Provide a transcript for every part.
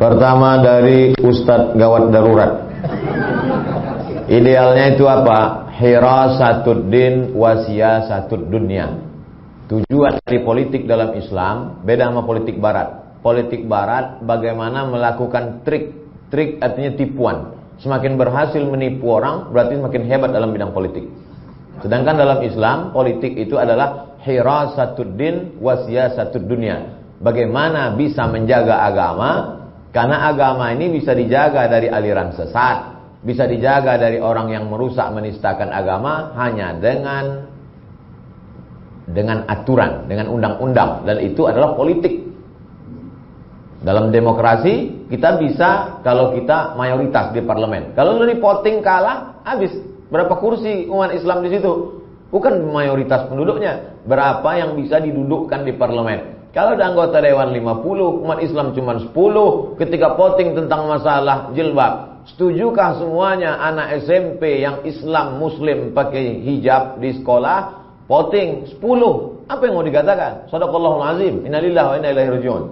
Pertama dari Ustadz Gawat Darurat. Idealnya itu apa? Hirasatuddin wasiyasatud dunya. Tujuan dari politik dalam Islam beda sama politik barat. Politik barat bagaimana melakukan trik. Trik artinya tipuan. Semakin berhasil menipu orang berarti semakin hebat dalam bidang politik. Sedangkan dalam Islam politik itu adalah hirasatuddin wasiyasatud dunya. Bagaimana bisa menjaga agama? Karena agama ini bisa dijaga dari aliran sesat, bisa dijaga dari orang yang merusak menistakan agama hanya dengan aturan, dengan undang-undang, dan itu adalah politik. Dalam demokrasi kita bisa kalau kita mayoritas di parlemen. Kalau di voting kalah, habis. Berapa kursi umat Islam di situ? Bukan mayoritas penduduknya, berapa yang bisa didudukkan di parlemen. Kalau ada anggota dewan 50, umat Islam cuma 10. Ketika voting tentang masalah jilbab, setujukah semuanya anak SMP yang Islam Muslim pakai hijab di sekolah? Voting 10. Apa yang mau dikatakan? Shadaqallahul azim. Innalillahi wa inna ilaihi raji'un.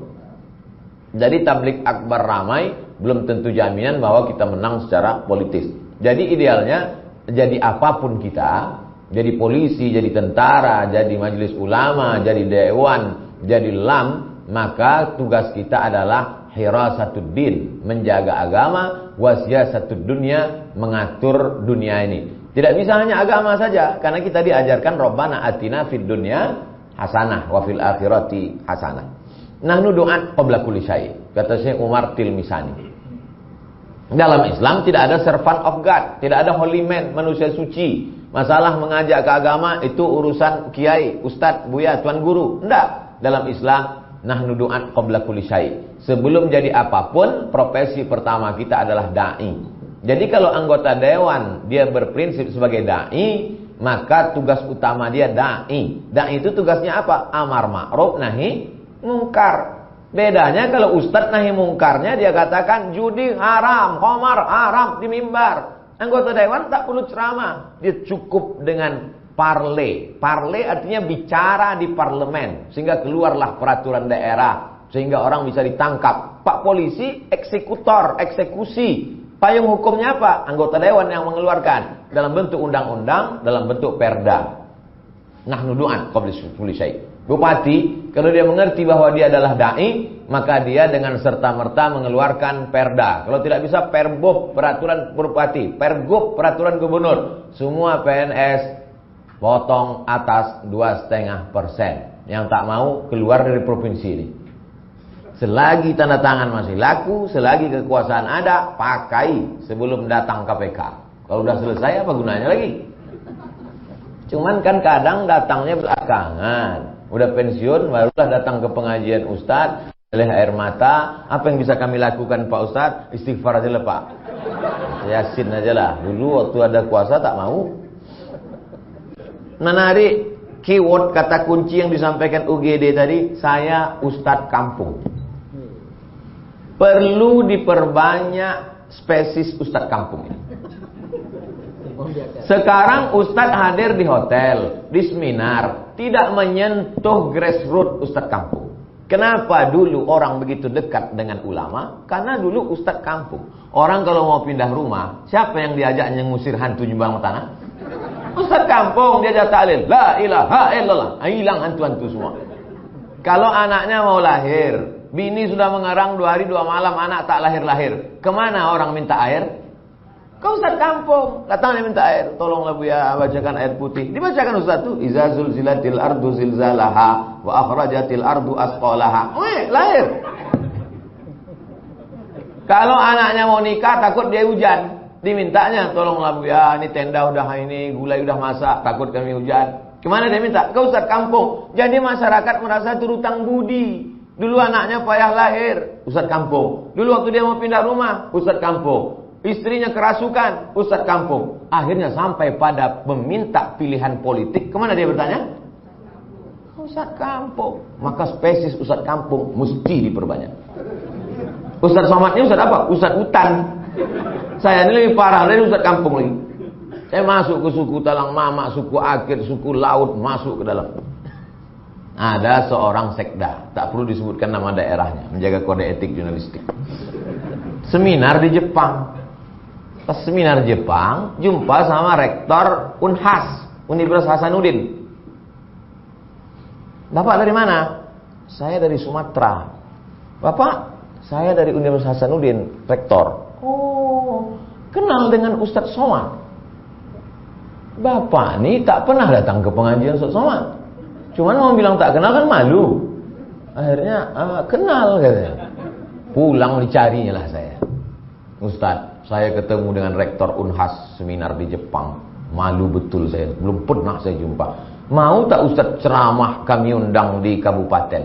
Jadi tablik akbar ramai belum tentu jaminan bahwa kita menang secara politis. Jadi idealnya jadi apapun kita, jadi polisi, jadi tentara, jadi majelis ulama, jadi dewan, jadi LAM, maka tugas kita adalah hirasatuddin, menjaga agama, wasiyasatud dunya, mengatur dunia ini. Tidak bisa hanya agama saja, karena kita diajarkan Rabbana atina fid dunya hasanah wa fil akhirati hasanah. Nahnu du'at qabla kulli syai', kata Syekh Umar Tilmisani. Dalam Islam tidak ada servant of God, tidak ada holy man, manusia suci. Masalah mengajak ke agama itu urusan kiai, ustadz, buya, tuan guru. Enggak. Dalam Islam, nahnu du'at qabla kulli syai'. Sebelum jadi apapun, profesi pertama kita adalah da'i. Jadi kalau anggota dewan dia berprinsip sebagai da'i, maka tugas utama dia da'i. Da'i itu tugasnya apa? Amar ma'ruf nahi mungkar. Bedanya kalau ustadz nahi mungkarnya dia katakan judi haram, khamar haram di mimbar. Anggota dewan tak perlu ceramah, dia cukup dengan parle. Parle artinya bicara di parlemen sehingga keluarlah peraturan daerah, sehingga orang bisa ditangkap. Pak polisi eksekutor, eksekusi. Payung hukumnya apa? Anggota dewan yang mengeluarkan dalam bentuk undang-undang, dalam bentuk perda. Nahnu du'at qabla kulli syai'. Bupati kalau dia mengerti bahwa dia adalah dai, maka dia dengan serta-merta mengeluarkan perda. Kalau tidak bisa perbob, peraturan bupati, pergub, peraturan gubernur. Semua PNS potong atas 2,5%. Yang tak mau keluar dari provinsi ini. Selagi tanda tangan masih laku, selagi kekuasaan ada, pakai sebelum datang KPK. Kalau sudah selesai apa gunanya lagi? Cuman kan kadang datangnya belakangan. Udah pensiun barulah datang ke pengajian Ustadz, oleh air mata. Apa yang bisa kami lakukan Pak Ustadz? Istighfar aja lah Pak, Yasin aja lah. Dulu waktu ada kuasa tak mau. Menarik keyword kata kunci yang disampaikan UGD tadi, saya Ustadz kampung. Perlu diperbanyak spesies Ustadz kampung ini. Sekarang Ustadz hadir di hotel, di seminar, tidak menyentuh grassroots Ustadz kampung. Kenapa dulu orang begitu dekat dengan ulama? Karena dulu Ustadz kampung. Orang kalau mau pindah rumah, siapa yang diajaknya ngusir hantu nyumbang tanah? Ustadz kampung, diajak tahlil, la ilaha illallah, hilang hantu-hantu semua. Kalau anaknya mau lahir, bini sudah mengarang 2 hari 2 malam, anak tak lahir-lahir. Kemana orang minta air? Kau Ustadz kampung, datangnya minta air. Tolonglah Bu ya, bacakan air putih. Dibacakan Ustadz tuh, iza zulzilatil ardu zilzalaha wa akhrajatil ardu asqalaha. Lahir. Kalau anaknya mau nikah takut dia hujan, dimintanya, tolonglah Bu ya, ini tenda udah ini, gulai udah masak, takut kami hujan. Kemana dia minta? Kau Ustadz kampung. Jadi masyarakat merasa terutang budi. Dulu anaknya payah lahir, Ustadz kampung. Dulu waktu dia mau pindah rumah, Ustadz kampung. Istrinya kerasukan, Ustadz kampung. Akhirnya sampai pada meminta pilihan politik. Kemana dia bertanya? Ustadz kampung. Maka spesies Ustadz kampung mesti diperbanyak. Ustadz Somad ini Ustadz apa? Ustadz hutan. Saya ini lebih parah dari Ustadz kampung lagi. Saya masuk ke suku Talang Mama, suku Akir, suku Laut, masuk ke dalam. Ada seorang sekda, tak perlu disebutkan nama daerahnya, menjaga kode etik jurnalistik. seminar di Jepang. Pas seminar Jepang, jumpa sama rektor Unhas, Universitas Hasanuddin. Bapak dari mana? Saya dari Sumatera. Bapak, saya dari Universitas Hasanuddin, rektor. Oh, kenal dengan Ustadz Somad. Bapak ini tak pernah datang ke pengajian Ustadz Somad. Cuman mau bilang tak kenal kan malu. Akhirnya kenal katanya. Pulang dicarinya lah saya. Ustadz, saya ketemu dengan rektor Unhas seminar di Jepang. Malu betul saya, belum pernah saya jumpa. Mau tak Ustadz ceramah kami undang di kabupaten?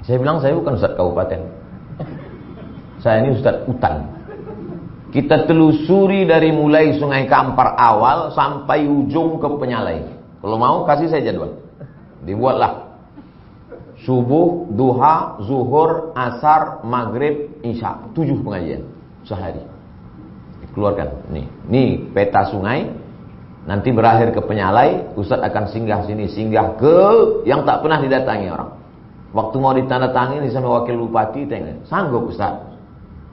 Saya bilang saya bukan Ustadz kabupaten. Saya ini Ustadz hutan. Kita telusuri dari mulai Sungai Kampar awal sampai ujung ke Penyalai. Kalau mau kasih saya jadwal. Dibuatlah. Subuh, duha, zuhur, asar, maghrib, isya. 7 pengajian sehari. Dikeluarkan. Nih peta sungai. Nanti berakhir ke Penyalai. Ustaz akan singgah sini. Singgah ke yang tak pernah didatangi orang. Waktu mau ditandatangani sama wakil bupati, tengok. Sanggup Ustaz?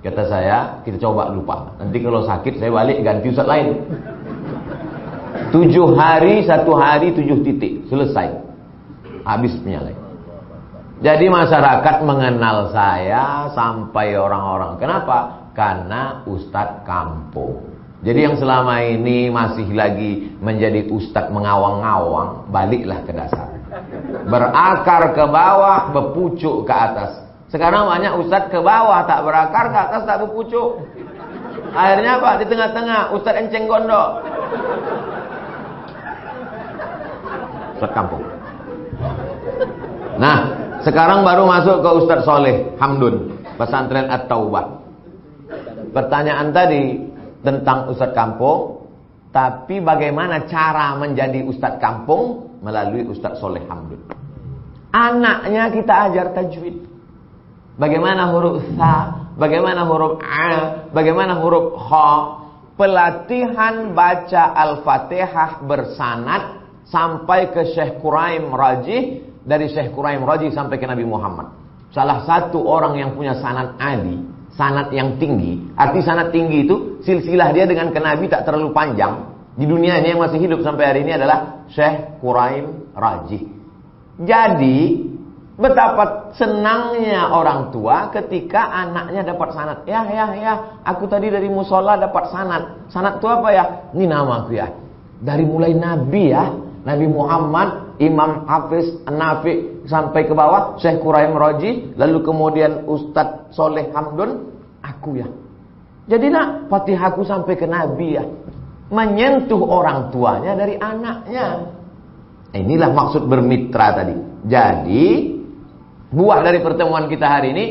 Kata saya, kita coba lupa. Nanti kalau sakit saya balik ganti Ustaz lain. 7 hari, 1 hari, 7 titik. Selesai. Habis Penyalai. Jadi masyarakat mengenal saya sampai orang-orang. Kenapa? Karena Ustadz kampung. Jadi yang selama ini masih lagi menjadi Ustadz mengawang-awang, baliklah ke dasar. Berakar ke bawah, berpucuk ke atas. Sekarang banyak Ustadz ke bawah, tak berakar, ke atas tak berpucuk. Akhirnya apa? Di tengah-tengah, Ustadz enceng gondok. Ustadz kampung. Nah, sekarang baru masuk ke Ustadz Soleh Hamdun, pesantren At-Taubah. Pertanyaan tadi tentang Ustadz kampung, tapi bagaimana cara menjadi Ustadz kampung? Melalui Ustadz Soleh Hamdun. Anaknya kita ajar tajwid. Bagaimana huruf sa, bagaimana huruf a, bagaimana huruf ha. Pelatihan baca Al-Fatihah bersanad sampai ke Syekh Quraim Rajih. Dari Syekh Quraim Rajih sampai ke Nabi Muhammad. Salah satu orang yang punya sanad ali, sanad yang tinggi. Arti sanad tinggi itu silsilah dia dengan ke Nabi tak terlalu panjang. Di dunia ini yang masih hidup sampai hari ini adalah Syekh Quraim Rajih. Jadi betapa senangnya orang tua ketika anaknya dapat sanad. Ya, aku tadi dari musola dapat sanad. Sanad itu apa ya? Ini nama aku ya. Dari mulai Nabi ya, Nabi Muhammad, Imam Hafiz Nafi sampai ke bawah, Syekh Quraim Rajih, lalu kemudian Ustadz Soleh Hamdun, aku ya. Jadi nak Fatihahku sampai ke Nabi ya. Menyentuh orang tuanya dari anaknya. Inilah maksud bermitra tadi. Jadi buah dari pertemuan kita hari ini,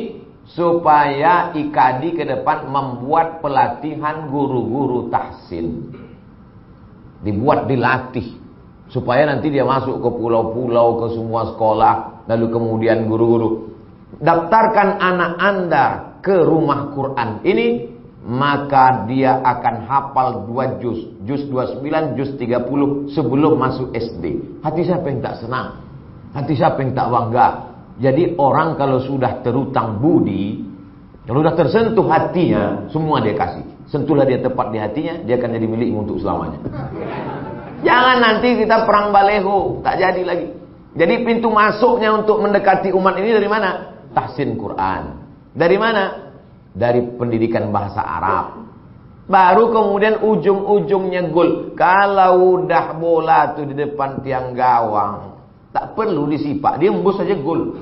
supaya IKADI ke depan membuat pelatihan guru-guru tahsin. Dibuat, dilatih. Supaya nanti dia masuk ke pulau-pulau, ke semua sekolah. Lalu kemudian guru-guru, daftarkan anak Anda ke rumah Quran ini, maka dia akan hafal 2 juz. Juz 29, juz 30 sebelum masuk SD. Hati siapa yang tak senang? Hati siapa yang tak bangga? Jadi orang kalau sudah terutang budi, kalau sudah tersentuh hatinya, semua dia kasih. Sentuhlah dia tepat di hatinya, dia akan jadi milikmu untuk selamanya. Jangan nanti kita perang baleho, tak jadi lagi. Jadi pintu masuknya untuk mendekati umat ini dari mana? Tahsin Quran. Dari mana? Dari pendidikan bahasa Arab. Baru kemudian ujung-ujungnya gol. Kalau udah bola tuh di depan tiang gawang, tak perlu disipak, dia embus saja gol.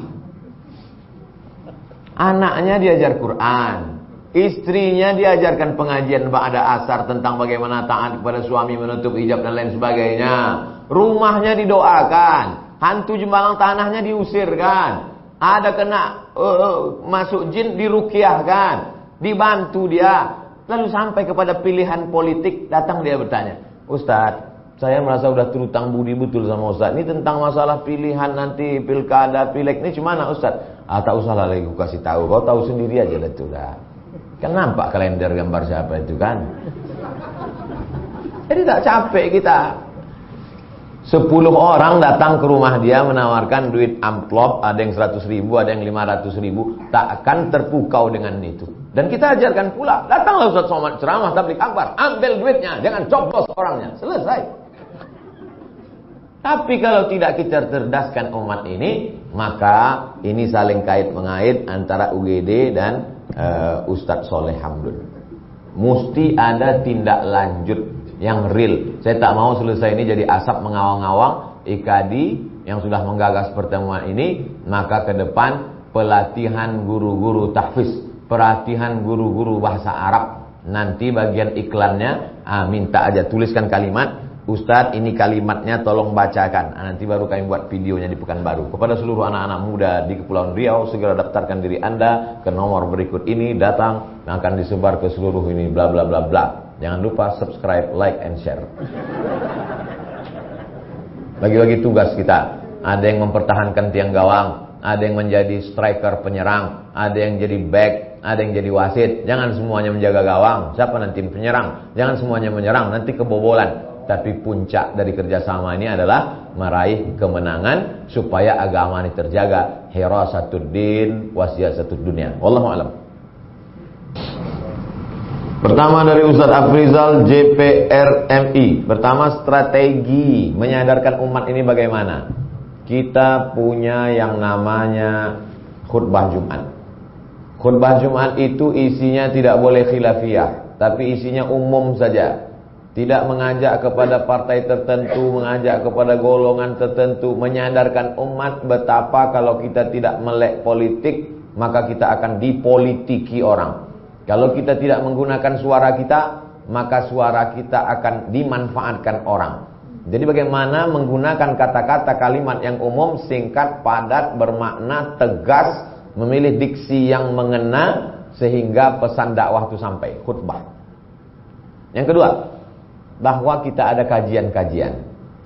Anaknya diajar Quran. Istrinya diajarkan pengajian ba'da asar tentang bagaimana taat kepada suami, menutup hijab dan lain sebagainya. Rumahnya didoakan. Hantu jembalang tanahnya diusirkan. Ada kena masuk jin diruqyahkan. Dibantu dia. Lalu sampai kepada pilihan politik, datang dia bertanya, Ustaz, saya merasa sudah terutang budi betul sama Ustaz. Ini tentang masalah pilihan nanti pilkada, pileg ini gimana Ustaz? Tak usah lah lagi aku kasih tahu. Kau tahu sendiri aja lah itu dah. Kan nampak kalender gambar siapa itu kan. Jadi tak capek kita. 10 orang datang ke rumah dia menawarkan duit amplop, ada yang 100 ribu, ada yang 500 ribu, tak akan terpukau dengan itu. Dan kita ajarkan pula, datanglah Ustaz Somad ceramah tabligh akbar, ambil duitnya, jangan coblos orangnya, selesai. Tapi kalau tidak kita cerdaskan umat ini, maka ini saling kait mengait antara UGD dan Ustaz Soleh Hamdun. Mesti ada tindak lanjut yang real. Saya tak mau selesai ini jadi asap mengawang-awang. IKADI yang sudah menggagas pertemuan ini, maka ke depan pelatihan guru-guru tahfiz, pelatihan guru-guru bahasa Arab. Nanti bagian iklannya, minta aja tuliskan kalimat, Ustadz ini kalimatnya tolong bacakan. Nanti baru kami buat videonya di Pekanbaru. Kepada seluruh anak-anak muda di Kepulauan Riau, segera daftarkan diri Anda ke nomor berikut ini, datang, akan disebar ke seluruh ini, bla bla bla bla. Jangan lupa subscribe, like, and share. Bagi-bagi tugas kita. Ada yang mempertahankan tiang gawang, ada yang menjadi striker penyerang, ada yang jadi back, ada yang jadi wasit. Jangan semuanya menjaga gawang. Siapa nanti penyerang? Jangan semuanya menyerang, nanti kebobolan. Tapi puncak dari kerjasama ini adalah meraih kemenangan supaya agama ini terjaga. Hirasatuddin wasiyasatud dunia. Wallahu a'lam. Pertama dari Ustaz Afrizal JPRMI. Pertama, strategi menyadarkan umat ini bagaimana? Kita punya yang namanya khutbah Jumat. Khutbah Jumat itu isinya tidak boleh khilafiyah, tapi isinya umum saja. Tidak mengajak kepada partai tertentu, mengajak kepada golongan tertentu, menyadarkan umat betapa kalau kita tidak melek politik, maka kita akan dipolitiki orang. Kalau kita tidak menggunakan suara kita, maka suara kita akan dimanfaatkan orang. Jadi bagaimana menggunakan kata-kata kalimat yang umum, singkat, padat, bermakna, tegas, memilih diksi yang mengena, sehingga pesan dakwah itu sampai, khutbah. Yang kedua, bahwa kita ada kajian-kajian.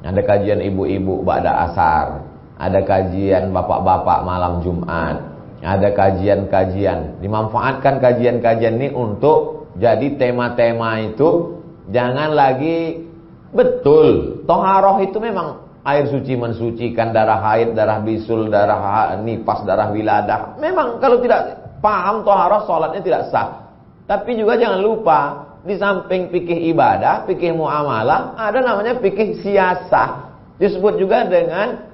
Ada kajian ibu-ibu ba'da asar, ada kajian bapak-bapak malam Jumat, ada kajian-kajian. Dimanfaatkan kajian-kajian ini untuk jadi tema-tema itu. Jangan lagi, betul, toharoh itu memang air suci mensucikan, darah haid, darah bisul, darah nifas, darah wiladah. Memang kalau tidak paham toharoh, sholatnya tidak sah. Tapi juga jangan lupa, di samping fikih ibadah, fikih muamalah, ada namanya fikih siyasah. Disebut juga dengan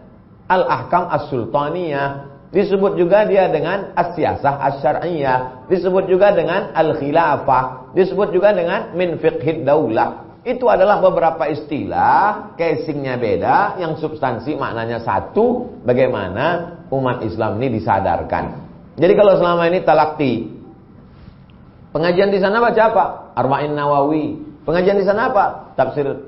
al-ahkam as-sultaniyah. Disebut juga dia dengan as-siyasah as-syar'iyah. Disebut juga dengan al-khilafah. Disebut juga dengan min fiqhid daulah. Itu adalah beberapa istilah, casingnya beda, yang substansi maknanya satu. Bagaimana umat Islam ini disadarkan. Jadi kalau selama ini talakti, pengajian di sana baca apa? Arba'in Nawawi. Pengajian di sana apa? Tafsir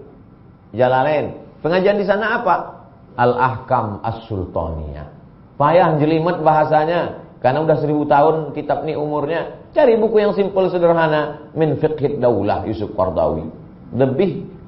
Jalalain. Pengajian di sana apa? Al-Ahkam As-Sultaniyah. Payah jelimet bahasanya, karena udah 1000 tahun kitab ini umurnya. Cari buku yang simpel sederhana, Min Fiqhid Daulah Yusuf Qardawi.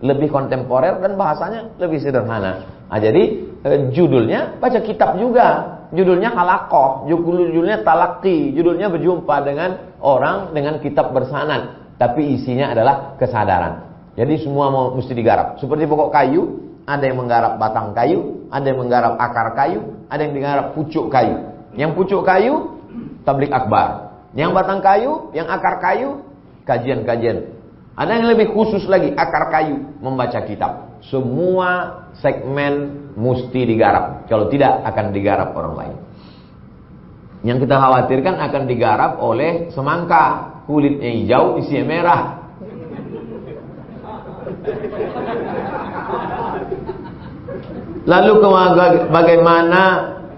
Lebih kontemporer dan bahasanya lebih sederhana. Jadi judulnya baca kitab juga. Judulnya halaqah, judulnya talaqi, judulnya berjumpa dengan orang dengan kitab bersanad. Tapi isinya adalah kesadaran. Jadi semua mesti digarap. Seperti pokok kayu, ada yang menggarap batang kayu, ada yang menggarap akar kayu, ada yang menggarap pucuk kayu. Yang pucuk kayu, tabligh akbar. Yang batang kayu, yang akar kayu, kajian-kajian. Ada yang lebih khusus lagi, akar kayu, membaca kitab. Semua segmen mesti digarap. Kalau tidak, akan digarap orang lain. Yang kita khawatirkan akan digarap oleh semangka. Kulitnya hijau, isinya merah. Lalu bagaimana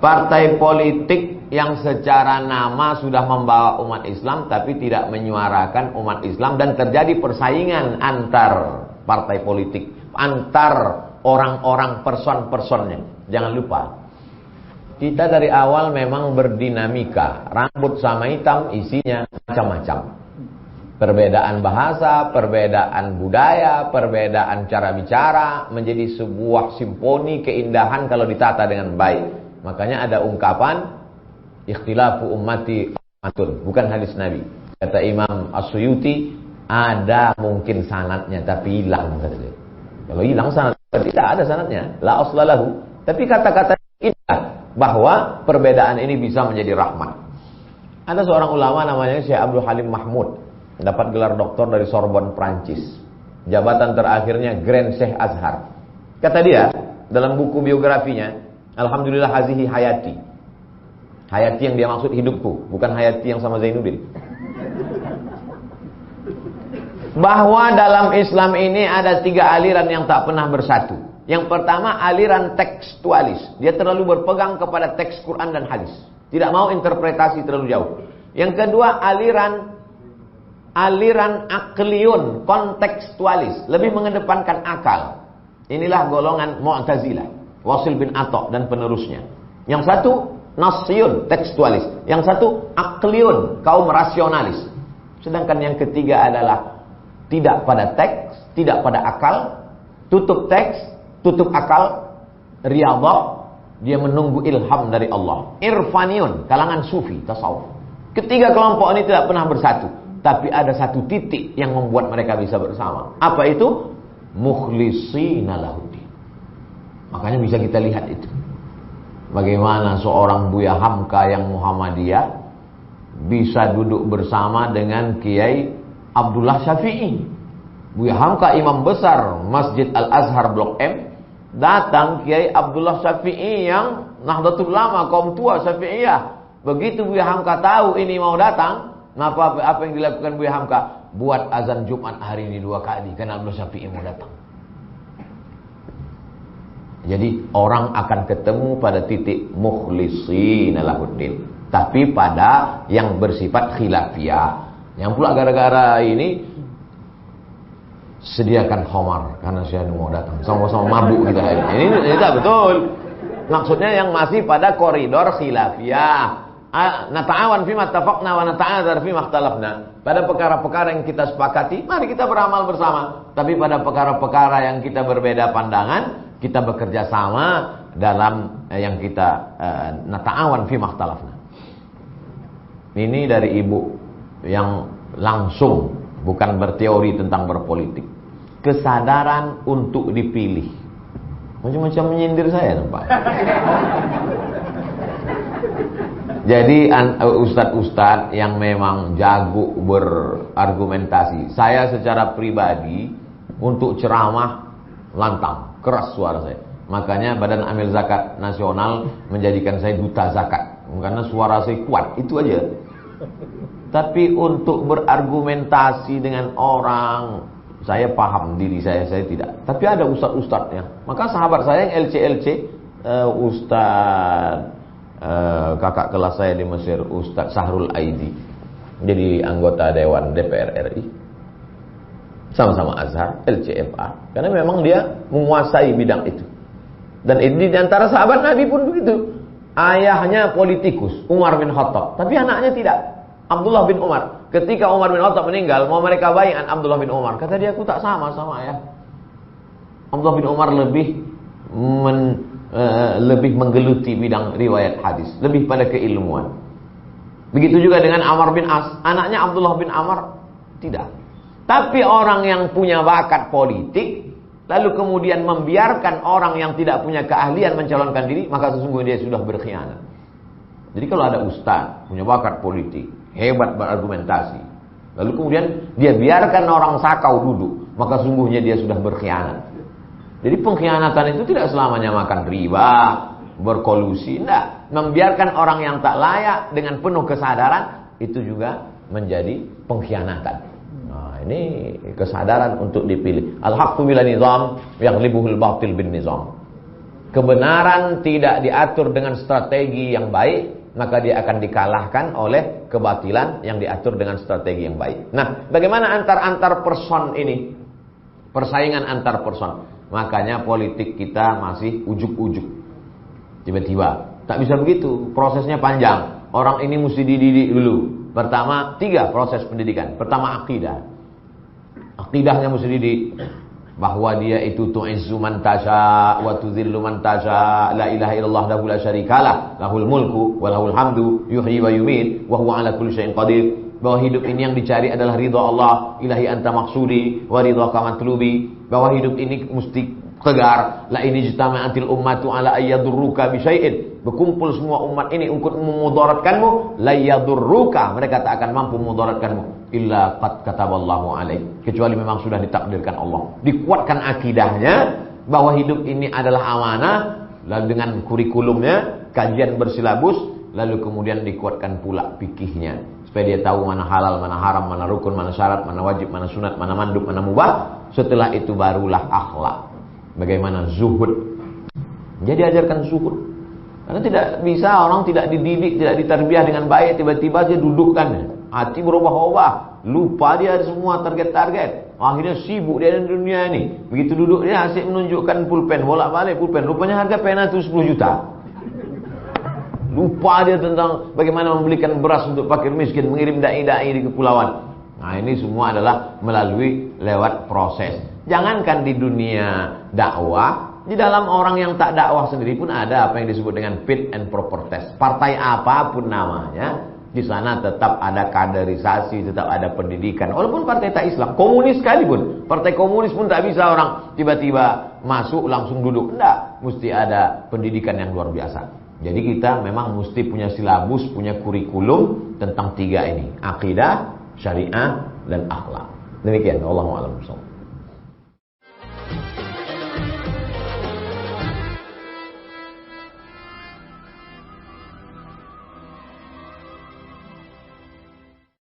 partai politik yang secara nama sudah membawa umat Islam tapi tidak menyuarakan umat Islam, dan terjadi persaingan antar partai politik, antar orang-orang person-personnya. Jangan lupa, kita dari awal memang berdinamika. Rambut sama hitam, isinya macam-macam. Perbedaan bahasa, perbedaan budaya, perbedaan cara bicara menjadi sebuah simfoni keindahan kalau ditata dengan baik. Makanya ada ungkapan ikhtilafu ummati rahmatun, bukan hadis Nabi. Kata Imam As-Suyuti, ada mungkin sanadnya tapi hilang. Kalau hilang sanad Tidak ada sanadnya, la aslalahu. Tapi kata-kata kita bahwa perbedaan ini bisa menjadi rahmat. Ada seorang ulama namanya Syekh Abdul Halim Mahmud, dapat gelar doktor dari Sorbonne, Prancis. Jabatan terakhirnya Grand Syekh Azhar. Kata dia dalam buku biografinya, Alhamdulillah hazihi hayati. Hayati yang dia maksud hidupku, bukan hayati yang sama Zainuddin. Bahwa dalam Islam ini ada 3 aliran yang tak pernah bersatu. Yang pertama aliran tekstualis. Dia terlalu berpegang kepada teks Quran dan hadis. Tidak mau interpretasi terlalu jauh. Yang kedua aliran akliyun, kontekstualis. Lebih mengedepankan akal. Inilah golongan Mu'tazilah, Wasil bin Atta dan penerusnya. Yang satu nasyun, tekstualis. Yang satu akliyun, kaum rasionalis. Sedangkan yang ketiga adalah tidak pada teks, tidak pada akal, tutup teks, tutup akal, riyadhah, dia menunggu ilham dari Allah. Irfaniun, kalangan sufi, tasawuf. Ketiga kelompok ini tidak pernah bersatu, tapi ada satu titik yang membuat mereka bisa bersama. Apa itu? Mukhlisina lahuddin. Makanya bisa kita lihat itu. Bagaimana seorang Buya Hamka yang Muhammadiyah bisa duduk bersama dengan Kiai Abdullah Syafi'i. Buya Hamka imam besar Masjid Al-Azhar Blok M. Datang Kiai Abdullah Syafi'i yang Nahdlatul Ulama, kaum tua Syafi'iyah. Begitu Buya Hamka tahu ini mau datang, apa yang dilakukan Buya Hamka? Buat azan Jumat hari ini 2 kali, karena Abdullah Syafi'i mau datang. Jadi orang akan ketemu pada titik mukhlisina lahuddin. Tapi pada yang bersifat khilafiyah. Yang pula gara-gara ini sediakan khamar karena saya mau datang. Sama-sama mabuk kita. Ini tak betul. Maksudnya yang masih pada koridor khilafiyah. Nata'awan fima ittafaqna wa nata'adzar fima ikhtalafna. Pada perkara-perkara yang kita sepakati, mari kita beramal bersama. Tapi pada perkara-perkara yang kita berbeda pandangan, kita bekerja sama dalam yang kita nata'awan fima ikhtalafna. Ini dari ibu yang langsung, bukan berteori tentang berpolitik. Kesadaran untuk dipilih. Macam-macam menyindir saya nampak. Jadi ustadz-ustadz yang memang jago berargumentasi. Saya secara pribadi untuk ceramah lantang, keras suara saya. Makanya Badan Amil Zakat Nasional menjadikan saya duta zakat. Karena suara saya kuat, itu aja. Tapi untuk berargumentasi dengan orang, saya paham diri saya tidak. Tapi ada ustadz-ustadznya. Maka sahabat saya yang LC, Ustadz kakak kelas saya di Mesir, Ustadz Sahrul Aidi, jadi anggota Dewan DPR RI. Sama-sama Azhar, LCFA. Karena memang dia menguasai bidang itu. Dan ini di antara sahabat Nabi pun begitu. Ayahnya politikus, Umar bin Khattab. Tapi anaknya tidak. Abdullah bin Umar. Ketika Umar bin Khattab meninggal, mau mereka bai'an Abdullah bin Umar. Kata dia, aku tak sama ayah. Abdullah bin Umar lebih menggeluti bidang riwayat hadis, lebih pada keilmuan. Begitu juga dengan Amr bin As. Anaknya Abdullah bin Amr tidak. Tapi orang yang punya bakat politik, lalu kemudian membiarkan orang yang tidak punya keahlian mencalonkan diri, maka sesungguhnya dia sudah berkhianat. Jadi kalau ada ustaz punya bakat politik, hebat berargumentasi, lalu kemudian dia biarkan orang sakau duduk, maka sungguhnya dia sudah berkhianat. Jadi pengkhianatan itu tidak selamanya makan riba, berkolusi, tidak. Membiarkan orang yang tak layak dengan penuh kesadaran, itu juga menjadi pengkhianatan. Nah, ini kesadaran untuk dipilih. Al-haqqu bila nizam, yaghlibuhul batil bin nizam. Kebenaran tidak diatur dengan strategi yang baik, maka dia akan dikalahkan oleh kebatilan yang diatur dengan strategi yang baik. Nah, bagaimana antar person ini? Persaingan antar person. Makanya politik kita masih ujuk-ujuk. Tiba-tiba. Tak bisa begitu. Prosesnya panjang. Orang ini mesti dididik dulu. Pertama, 3 proses pendidikan. Pertama, akidah. Akidahnya mesti dididik. Bahwa dia itu tu'izzu man tasha wa tudhillu man tasha, la ilaha illallah lahu la syarikalah, lahul mulku wa lahul hamdu, yuhyi wa yumiit wa huwa ala kulli syai'in qadir. Bahwa hidup ini yang dicari adalah ridha Allah, ilahi anta maksudi wa ridha ka matlubi. Bahwa hidup ini mesti tegar, la ini jitama'atil ummatu ala ayyadurruka bisyai'in. Berkumpul semua umat ini untuk memudaratkanmu, la yadurruka, mereka tak akan mampu memudaratkanmu illa qad kataballahu alaik, kecuali memang sudah ditakdirkan Allah. Dikuatkan akidahnya bahwa hidup ini adalah amanah, lalu dengan kurikulumnya, kajian bersilabus, lalu kemudian dikuatkan pula fikihnya supaya dia tahu mana halal, mana haram, mana rukun, mana syarat, mana wajib, mana sunat, mana mandub, mana mubah. Setelah itu barulah akhlak. Bagaimana zuhud. Jadi ajarkan zuhud. Karena tidak bisa orang tidak dididik, tidak ditarbiyah dengan baik, tiba-tiba dia dudukkan. Hati berubah-ubah. Lupa dia semua target-target. Akhirnya sibuk dia di dunia ini. Begitu duduk dia asyik menunjukkan pulpen, bolak-balik pulpen. Rupanya harga pena itu 10 juta. Lupa dia tentang bagaimana membelikan beras untuk fakir miskin, mengirim dai-dai di kepulauan. Nah, ini semua adalah melalui lewat proses. Jangankan di dunia dakwah, di dalam orang yang tak dakwah sendiri pun ada apa yang disebut dengan fit and proper test. Partai apapun namanya, di sana tetap ada kaderisasi, tetap ada pendidikan. Walaupun partai tak Islam, komunis sekalipun, partai komunis pun tak bisa orang tiba-tiba masuk langsung duduk. Tidak, mesti ada pendidikan yang luar biasa. Jadi kita memang mesti punya silabus, punya kurikulum tentang 3 ini, akidah, syariah, dan akhlak. Demikian, Wallahu a'lam bishawab.